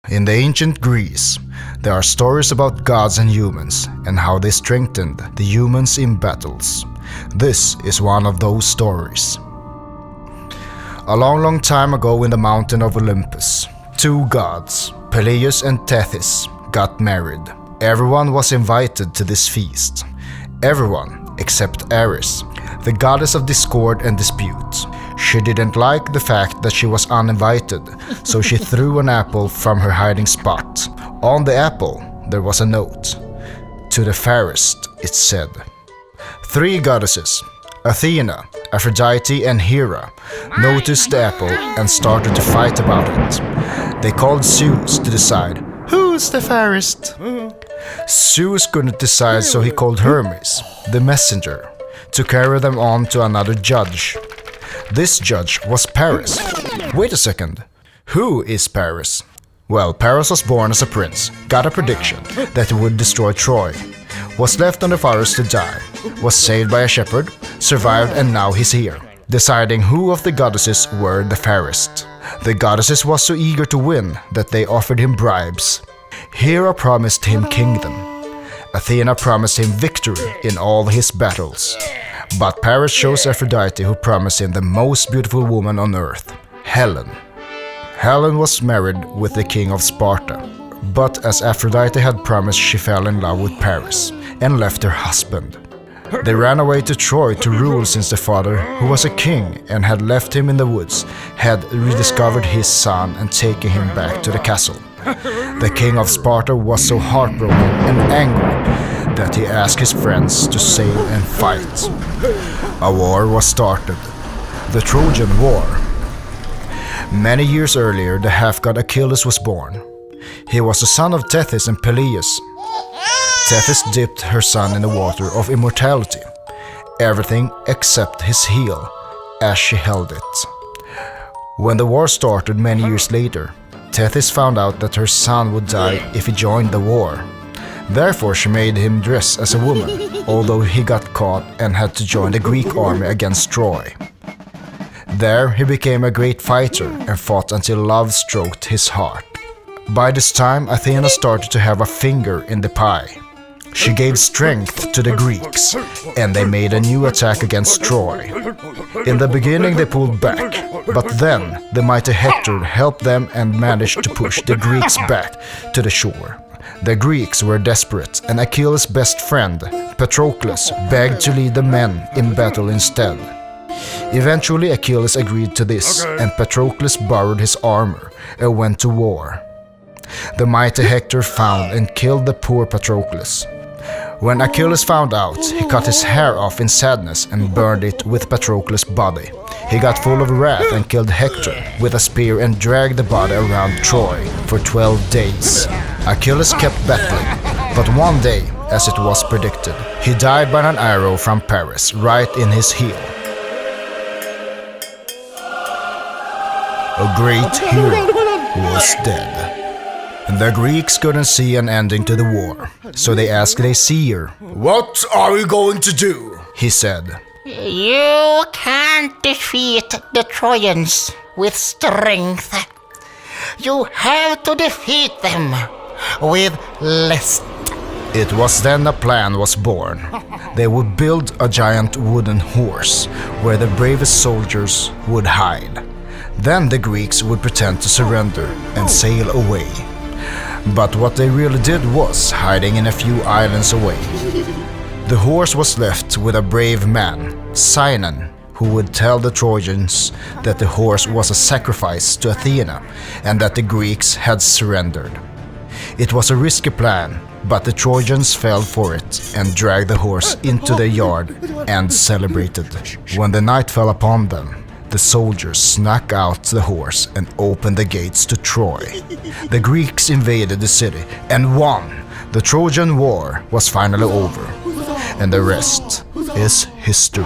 In the ancient Greece, there are stories about gods and humans and how they strengthened the humans in battles. This is one of those stories. A long time ago in the mountain of Olympus, two gods, Peleus and Tethys, got married. Everyone was invited to this feast. Everyone except Ares, the goddess of discord and dispute. She didn't like the fact that she was uninvited, so she threw an apple from her hiding spot. On the apple, there was a note. To the fairest, it said. Three goddesses, Athena, Aphrodite and Hera, noticed the apple and started to fight about it. They called Zeus to decide, who's the fairest? Zeus couldn't decide, so he called Hermes, the messenger, to carry them on to another judge. This judge was Paris. Wait a second. Who is Paris? Well, Paris was born as a prince, got a prediction that he would destroy Troy, was left on the forest to die, was saved by a shepherd, survived, and now he's here, deciding who of the goddesses were the fairest. The goddesses was so eager to win that they offered him bribes. Hera promised him kingdom. Athena promised him victory in all his battles. But Paris chose Aphrodite, who promised him the most beautiful woman on earth, Helen. Helen was married with the king of Sparta, but as Aphrodite had promised, she fell in love with Paris and left her husband. They ran away to Troy to rule, since the father, who was a king and had left him in the woods, had rediscovered his son and taken him back to the castle. The king of Sparta was so heartbroken and angry that he asked his friends to sail and fight. A war was started, the Trojan War. Many years earlier, the half-god Achilles was born. He was the son of Tethys and Peleus. Tethys dipped her son in the water of immortality, everything except his heel, as she held it. When the war started many years later, Tethys found out that her son would die if he joined the war. Therefore, she made him dress as a woman, although he got caught and had to join the Greek army against Troy. There, he became a great fighter and fought until love stroked his heart. By this time, Athena started to have a finger in the pie. She gave strength to the Greeks, and they made a new attack against Troy. In the beginning, they pulled back, but then the mighty Hector helped them and managed to push the Greeks back to the shore. The Greeks were desperate, and Achilles' best friend, Patroclus, begged to lead the men in battle instead. Eventually, Achilles agreed to this, and Patroclus borrowed his armor and went to war. The mighty Hector found and killed the poor Patroclus. When Achilles found out, he cut his hair off in sadness and burned it with Patroclus' body. He got full of wrath and killed Hector with a spear and dragged the body around Troy for 12 days. Achilles kept battling, but one day, as it was predicted, he died by an arrow from Paris right in his heel. A great hero was dead. The Greeks couldn't see an ending to the war, so they asked their seer, "What are we going to do?" He said, "You can't defeat the Trojans with strength. You have to defeat them with list." It was then a plan was born. They would build a giant wooden horse where the bravest soldiers would hide. Then the Greeks would pretend to surrender and sail away. But what they really did was hiding in a few islands away. The horse was left with a brave man, Sinon, who would tell the Trojans that the horse was a sacrifice to Athena and that the Greeks had surrendered. It was a risky plan, but the Trojans fell for it and dragged the horse into their yard and celebrated. When the night fell upon them, the soldiers snuck out the horse and opened the gates to Troy. The Greeks invaded the city and won. The Trojan War was finally over, and the rest is history.